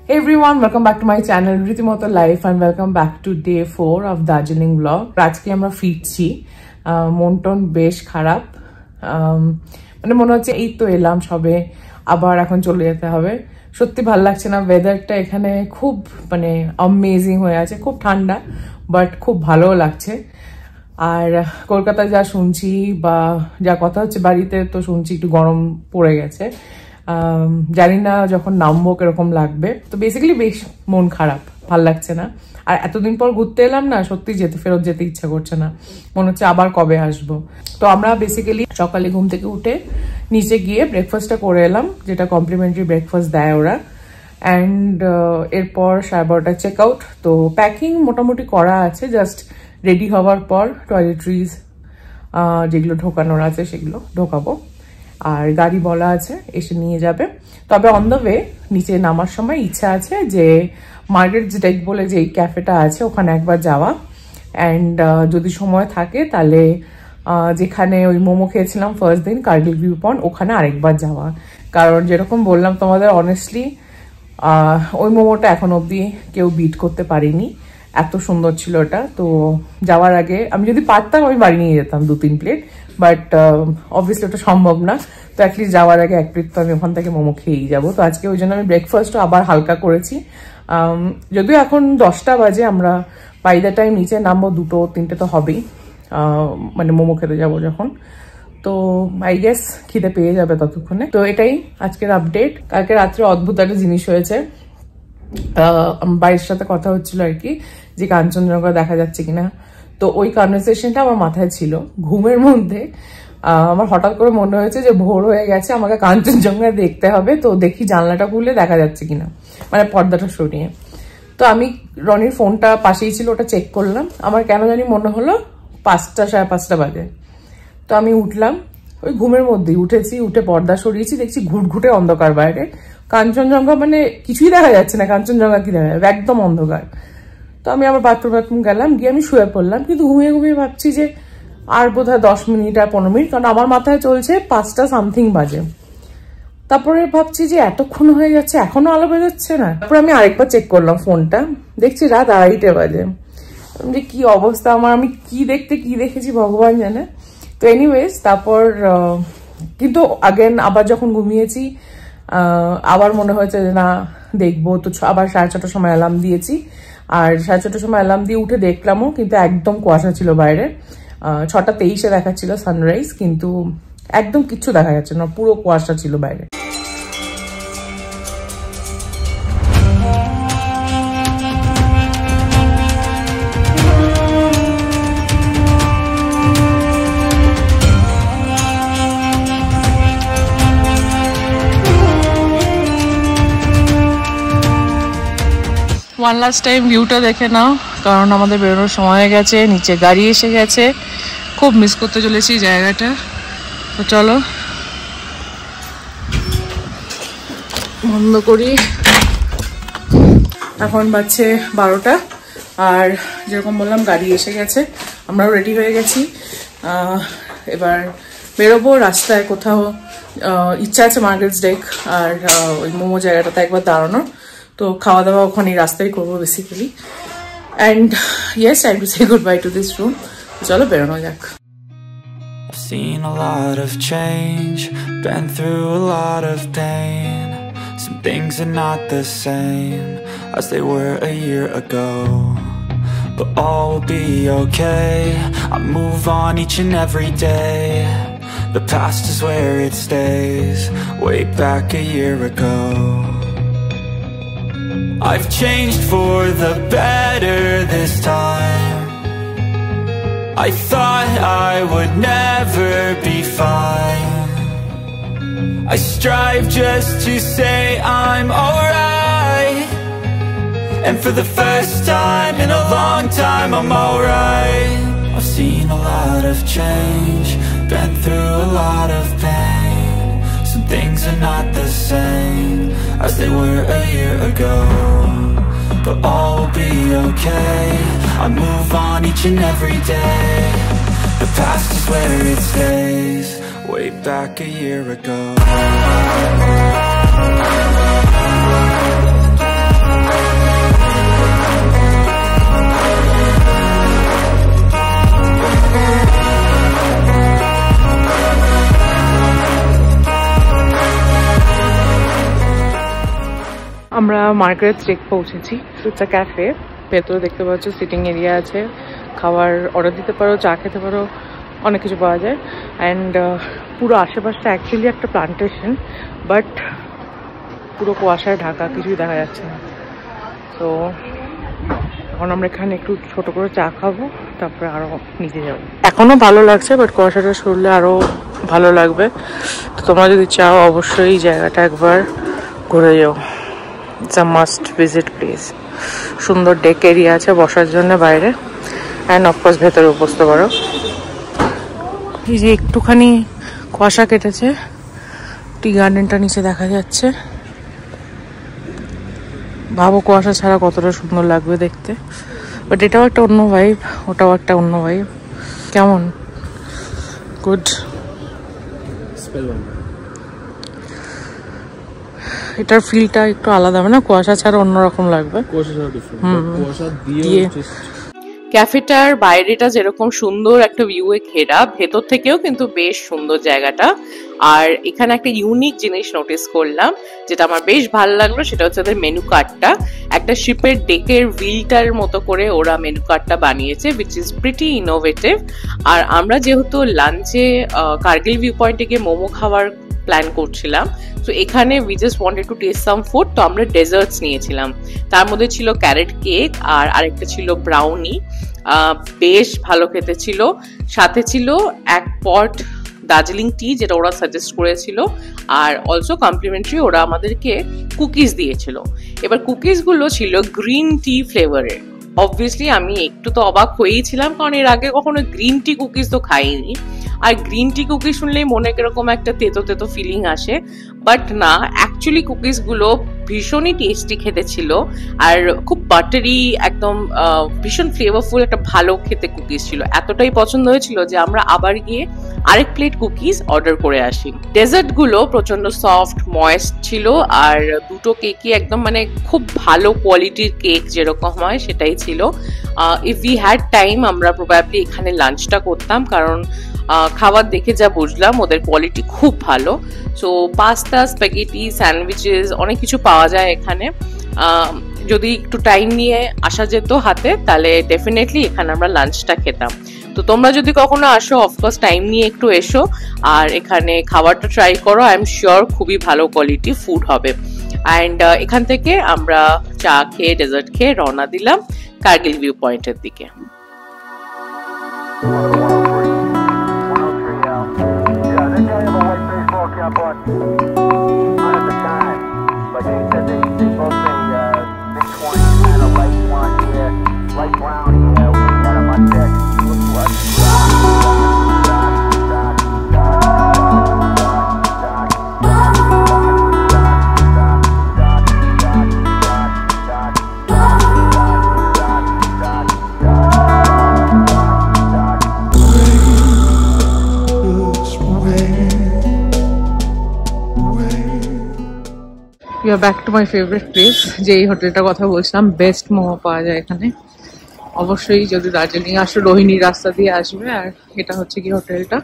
Hey everyone, welcome back to my channel Ritimoto Life and welcome back to day 4 of Darjeeling vlog. আজকে আমরা ফিরছি, মনটন বেশ খারাপ, মানে মনে হচ্ছে এই তো এলাম সবে, আবার এখন চলে যেতে হবে। সত্যি ভালো লাগছে না, ওয়েদারটা এখানে খুব মানে অ্যামেজিং হয়ে আছে, খুব ঠান্ডা বাট খুব ভালোও লাগছে। আর কলকাতা যা শুনছি বা যা কথা হচ্ছে বাড়িতে, তো শুনছি একটু গরম পড়ে গেছে, জানি না যখন নামবো কিরকম লাগবে। তো বেসিক্যালি বেশ মন খারাপ, ভাল লাগছে না। আর এতদিন পর ঘুরতে এলাম না, সত্যি ফেরত যেতে ইচ্ছা করছে না, মনে হচ্ছে আবার কবে আসবো। তো আমরা বেসিক্যালি সকালে ঘুম থেকে উঠে নিচে গিয়ে ব্রেকফাস্টটা করে এলাম, যেটা কমপ্লিমেন্টারি ব্রেকফাস্ট দেয় ওরা। অ্যান্ড এরপর 12:30 চেক আউট। তো প্যাকিং মোটামুটি করা আছে, জাস্ট রেডি হওয়ার পর টয়লেট্রিজ যেগুলো ঢোকানোর আছে সেগুলো ঢোকাবো। আর গাড়ি বলা আছে এসে নিয়ে যাবে। তবে অন দ্য ওয়ে নিচে নামার সময় ইচ্ছা আছে যে মার্গারেটস ডেক বলে যে ক্যাফেটা আছে ওখানে একবার যাওয়া। অ্যান্ড যদি সময় থাকে তাহলে যেখানে ওই মোমো খেয়েছিলাম ফার্স্ট দিন কার্গিল ভিউ পয়েন্ট, ওখানে আরেকবার যাওয়া। কারণ যেরকম বললাম তোমাদের, অনেস্টলি ওই মোমোটা এখন অবধি কেউ বিট করতে পারিনি, এত সুন্দর ছিল ওটা। তো যাওয়ার আগে আমি যদি পারতাম আমি বাড়ি নিয়ে যেতাম 2-3 প্লেট, বাট অবভিয়াসলি ওটা সম্ভব না। তো অ্যাটলিস্ট যাওয়ার আগে এক প্লেট তো আমি ওখান থেকে মোমো খেয়েই যাবো। তো আজকে ওই জন্য আমি ব্রেকফাস্টও আবার হালকা করেছি। যদিও এখন 10টা বাজে, আমরা বাই দ্য টাইম নিচে নামবো 2-3টে তো হবেই, মানে মোমো খেতে যাবো যখন। তো আই গেস খিদে পেয়ে যাবে ততক্ষণে। তো এটাই আজকের আপডেট। কালকে রাত্রে অদ্ভুত একটা জিনিস হয়েছে, বাড়ির সাথে কথা হচ্ছিল আর কি, যে কাঞ্চনজঙ্ঘা দেখা যাচ্ছে কিনা। তো ওই কনভারসেশনটা আমার মাথায় ছিল ঘুমের মধ্যে। আমার হঠাৎ করে মনে হয়েছে যে ভোর হয়ে গেছে, আমাকে কাঞ্চনজঙ্ঘা দেখতে হবে। তো দেখি জানলাটা খুলে দেখা যাচ্ছে কিনা, মানে পর্দাটা সরিয়ে। তো আমি রনির ফোনটা পাশেই ছিল, ওটা চেক করলাম। আমার কেন জানি মনে হলো 5টা 5:30 বাজে। তো আমি উঠলাম, ওই ঘুমের মধ্যেই উঠেছি, উঠে পর্দা সরিয়েছি, দেখছি ঘুটঘুটে অন্ধকার বাইরে, কাঞ্চনজঙ্ঘা মানে কিছুই দেখা যাচ্ছে না। কাঞ্চনজঙ্ঘা কি দেখা যাবে, একদম অন্ধকার। তো আমি আবার বাথরুম গেলাম, গিয়ে আমি শুয়ে পড়লাম। কিন্তু ঘুমিয়ে ভাবছি যে আর বোধহয় 10 মিনিট আর 15 মিনিট, কারণ আমার মাথায় চলছে 5টা সামথিং বাজে। তারপরে ভাবছি যে এতক্ষণ হয়ে যাচ্ছে এখনো আলো বেরোচ্ছে না। তারপরে আমি আরেকবার চেক করলাম ফোনটা, দেখছি রাত 2:30 বাজে। যে কি অবস্থা আমার, আমি কি দেখেছি ভগবান জানে। তো এনিওয়েজ তারপর কিন্তু আগেন আবার যখন ঘুমিয়েছি আবার মনে হয়েছে যে না দেখবো। তো আবার 6:30টার সময় অ্যালার্ম দিয়েছি, আর 6:30টার সময় অ্যালার্ম দিয়ে উঠে দেখলামও, কিন্তু একদম কুয়াশা ছিল বাইরে। 6:23 দেখাচ্ছিল সানরাইজ, কিন্তু একদম কিচ্ছু দেখা যাচ্ছে না, পুরো কুয়াশা ছিল বাইরে। ওয়ান লাস্ট টাইম ভিউটা দেখে নাও, কারণ আমাদের বেরোনোর সময় হয়ে গেছে, নিচে গাড়ি এসে গেছে। খুব মিস করতে চলেছি জায়গাটা। তো চলো বন্ধ করি। এখন বাজছে 12টা, আর যেরকম বললাম গাড়ি এসে গেছে, আমরাও রেডি হয়ে গেছি। এবার বেরোবো। রাস্তায় কোথাও ইচ্ছা আছে মার্গারেটস ডেক আর ওই মোমো জায়গাটাতে একবার দাঁড়ানোর। তো খাওয়া দাওয়া ওখানে রাস্তায় করবো basically. And yes, I to say good bye to this room. চলো বেরোনো যাক। I've seen a lot of change, been through a lot of pain. Some things are not the same as they were a year ago, but all will be okay. I move on each and every day. The past is where it stays, way back a year ago. I've changed for the better this time. I thought I would never be fine. I strive just to say I'm alright, and for the first time in a long time I'm alright. I've seen a lot of change, been through a lot of pain. Some things are not the same as they were a year ago, but all will be okay. I move on each and every day. The past is where it stays, way back a year ago. আমরা market street পৌঁছেছি। It's a cafe, ভেতরে দেখতে পাচ্ছ sitting area আছে, খাবার order দিতে পারো, চা খেতে পারো, অনেক কিছু পাওয়া যায়। অ্যান্ড পুরো আশেপাশটা অ্যাকচুয়ালি একটা প্লান্টেশন, বাট পুরো কুয়াশায় ঢাকা, কিছুই দেখা যাচ্ছে না। তো এখন আমরা এখানে একটু ছোট করে চা খাবো, তারপরে আরো নিচে যাবো। এখনো ভালো লাগছে, বাট কুয়াশাটা সরলে আরো ভালো লাগবে। তো তোমরা যদি চাও অবশ্যই এই জায়গাটা একবার ঘুরে যাও। It's a must visit place. সুন্দর ডেক এরিয়া আছে বসার জন্য বাইরে, অ্যান্ড অফকোর্স ভেতরেও বসতে পারো। এই যে একটুখানি কুয়াশা কেটেছে, টি গার্ডেনটা নিচে দেখা যাচ্ছে। ভাবো কুয়াশা ছাড়া কতটা সুন্দর লাগবে দেখতে। বাট এটাও একটা অন্য ভাইব, ওটাও একটা অন্য ভাইব। কেমন? গুড। এটার ফিলটা একটু আলাদা হবে না, কুয়াশা ছাড়া অন্যরকম লাগবে। ক্যাফেটার বাইরেটা যেরকম সুন্দর একটা ভিউ এ ঘেরা, ভেতর থেকেও কিন্তু বেশ সুন্দর জায়গাটা। আর এখানে একটা ইউনিক জিনিস নোটিস করলাম, যেটা আমার বেশ ভালো লাগলো, সেটা হচ্ছে ওদের মেনু কার্ডটা। একটা শিপের ডেকের হুইলটার মতো করে ওরা মেনু কার্ডটা বানিয়েছে, উইচ ইজ প্রিটি ইনোভেটিভ। আর আমরা যেহেতু লাঞ্চে কার্গিল ভিউ পয়েন্টে গিয়ে মোমো খাওয়ার প্ল্যান করছিলাম, তো এখানে we just wanted to test some food, তো আমরা ডেজার্টস নিয়েছিলাম। তার মধ্যে ছিল ক্যারেট কেক আর আরেকটা ছিল ব্রাউনি, বেশ ভালো খেতে ছিল। সাথে ছিল এক পট দার্জিলিং টি, যেটা ওরা সাজেস্ট করেছিল, আর অলসো কমপ্লিমেন্টারি ওরা আমাদেরকে কুকিজ দিয়েছিল। এবার কুকিজগুলো ছিল গ্রিন টি ফ্লেভারের। অবভিয়াসলি আমি একটু তো অবাক হয়েইছিলাম, কারণ এর আগে কখনো গ্রিন টি কুকিজ তো খাইনি। আর গ্রিন টি কুকিজ শুনলেই মনে কিরকম একটা তেতো তেতো ফিলিং আসে, বাট না, অ্যাকচুয়ালি কুকিজগুলো ভীষণই টেস্টি খেতে ছিল। আর খুব বাটারি, একদম ভীষণ ফ্লেভারফুল, একটা ভালো খেতে কুকিজ ছিল। এতটাই পছন্দ হয়েছিল যে আমরা আবার গিয়ে আরেক প্লেট কুকিজ অর্ডার করে আসি। ডেজার্ট গুলো প্রচন্ড সফট ময়েস্ট ছিল, আর দুটো কেকই একদম মানে খুব ভালো কোয়ালিটির কেক যেরকম হয় সেটাই ছিল। ইফ উই হ্যাড টাইম আমরা প্রবাবলি এখানে লাঞ্চটা করতাম, কারণ খাবার দেখে যা বুঝলাম ওদের কোয়ালিটি খুব ভালো। সো পাস্তা, স্প্যাগেটি, স্যান্ডউইচেস, অনেক কিছু পাওয়া যায় এখানে। যদি একটু টাইম নিয়ে আসা যেত হাতে, তাহলে ডেফিনেটলি এখানে আমরা লাঞ্চটা খেতাম। তো তোমরা যদি কখনো আসো, অফকোর্স টাইম নিয়ে একটু এসো আর এখানে খাবারটা ট্রাই করো। আই এম শিওর খুবই ভালো কোয়ালিটি ফুড হবে। অ্যান্ড এখান থেকে আমরা চা খেয়ে, ডেজার্ট খেয়ে রওনা দিলাম কার্গিল ভিউ পয়েন্টের দিকে। We are back to my favorite place, যে এই হোটেলটার কথা বলছিলাম। বেস্ট মোমো পাওয়া যায় এখানে। অবশ্যই যদি দার্জিলিং আসো, রোহিণী রাস্তা দিয়ে আসবে। আর এটা হচ্ছে কি হোটেলটা।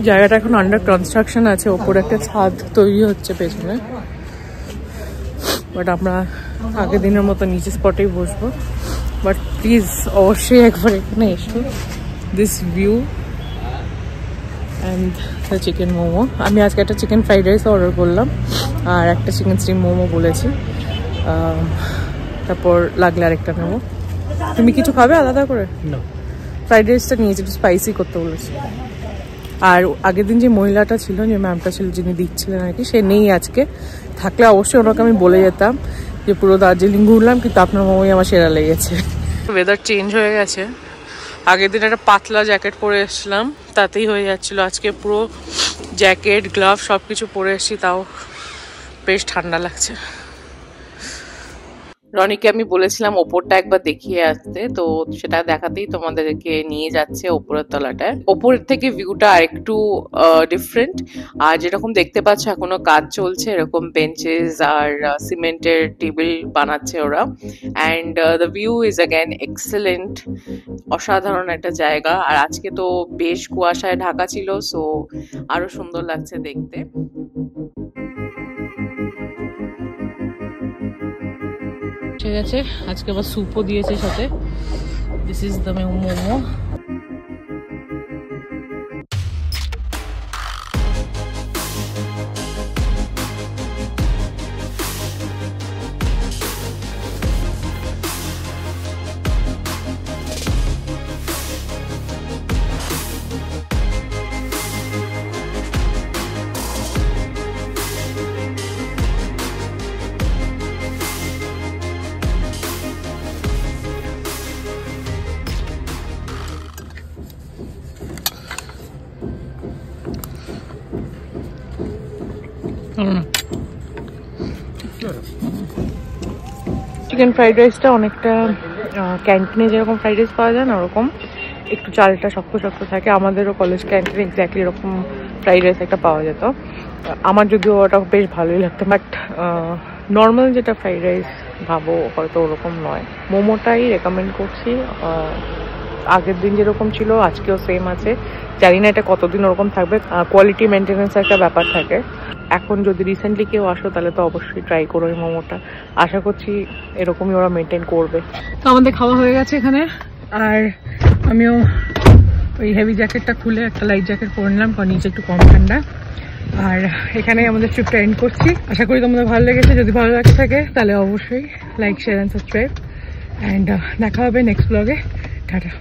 জায়গাটা এখন আন্ডার কনস্ট্রাকশন আছে, ওপরে একটা ছাদ তৈরি হচ্ছে পেছনে। বাট আমরা আগের দিনের মতো নিচে স্পটেই বসবো। বাট প্লিজ অবশ্যই একবার এখানে এসো। This view and the chicken momo. আমি আজকে একটা চিকেন ফ্রাইড রাইস অর্ডার করলাম আর একটা চিকেন স্টিম মোমো বলেছি। তারপর লাগলে আরেকটা নেবো। তুমি কিছু খাবে আলাদা করে? না, ফ্রাইড রাইসটা নিয়েছি, একটু স্পাইসি করতে বলেছি। আর আগের দিন যে মহিলাটা ছিল, যে ম্যামটা ছিল যিনি দিচ্ছিলেন আর কি, সে নেই আজকে। থাকলে অবশ্যই ওনাকে আমি বলে যেতাম যে পুরো দার্জিলিং ঘুরলাম, কিন্তু আপনার মোমোই আমার সেরা লেগেছে। ওয়েদার চেঞ্জ হয়ে গেছে। আগের দিন একটা পাতলা জ্যাকেট পরে এসেছিলাম, তাতেই হয়ে যাচ্ছিল। আজকে পুরো জ্যাকেট, গ্লাভ সব কিছু পরে এসেছি, তাও বেশ ঠান্ডা লাগছে। রনিকে আমি বলেছিলাম ওপরটা একবার দেখিয়ে আসতে, তো সেটা দেখাতেই তোমাদেরকে নিয়ে যাচ্ছে ওপরের তলাটায়। ওপরের থেকে ভিউটা আরেকটু ডিফারেন্ট, আর যেরকম দেখতে পাচ্ছ এখনো কাজ চলছে, এরকম বেঞ্চেস আর সিমেন্টের টেবিল বানাচ্ছে ওরা। And the view is again excellent, অসাধারণ একটা জায়গা। আর আজকে তো বেশ কুয়াশায় ঢাকা ছিল, সো আরো সুন্দর লাগছে দেখতে। ঠিক আছে, আজকে আবার স্যুপও দিয়েছে সাথে। This is the momo. Chicken fried রাইসটা অনেকটা ক্যান্টিনে যেরকম ফ্রাইড রাইস পাওয়া যায় না, ওরকম একটু চালটা শক্ত শক্ত থাকে। আমাদেরও কলেজ ক্যান্টিনে এক্স্যাক্টলি এরকম ফ্রাইড রাইস একটা পাওয়া যেত। আমার যদিও ওটা বেশ ভালোই লাগতো, বাট নর্মাল যেটা ফ্রাইড রাইস ভাবো হয়তো ওরকম নয়। মোমোটাই রেকমেন্ড করছি। আগের দিন যেরকম ছিল আজকেও সেম আছে, জানি না এটা কতদিন ওরকম থাকবে, কোয়ালিটি মেনটেন্যান্স একটা ব্যাপার থাকে। এখন যদি রিসেন্টলি কেউ আসো তাহলে তো অবশ্যই ট্রাই করো এই মোমোটা, আশা করছি এরকমই ওরা মেনটেন করবে। তো আমাদের খাওয়া হয়ে গেছে এখানে, আর আমিও ওই হেভি জ্যাকেটটা খুলে একটা লাইট জ্যাকেট পরে নিলাম, কারণ নিচে একটু কম ঠান্ডা। আর এখানে আমাদের ট্রিপটা এন্ড করছি। আশা করি তোমাদের ভালো লেগেছে। যদি ভালো লাগে থাকে তাহলে অবশ্যই like, share and subscribe, and দেখা হবে নেক্সট ব্লগে। টাটা।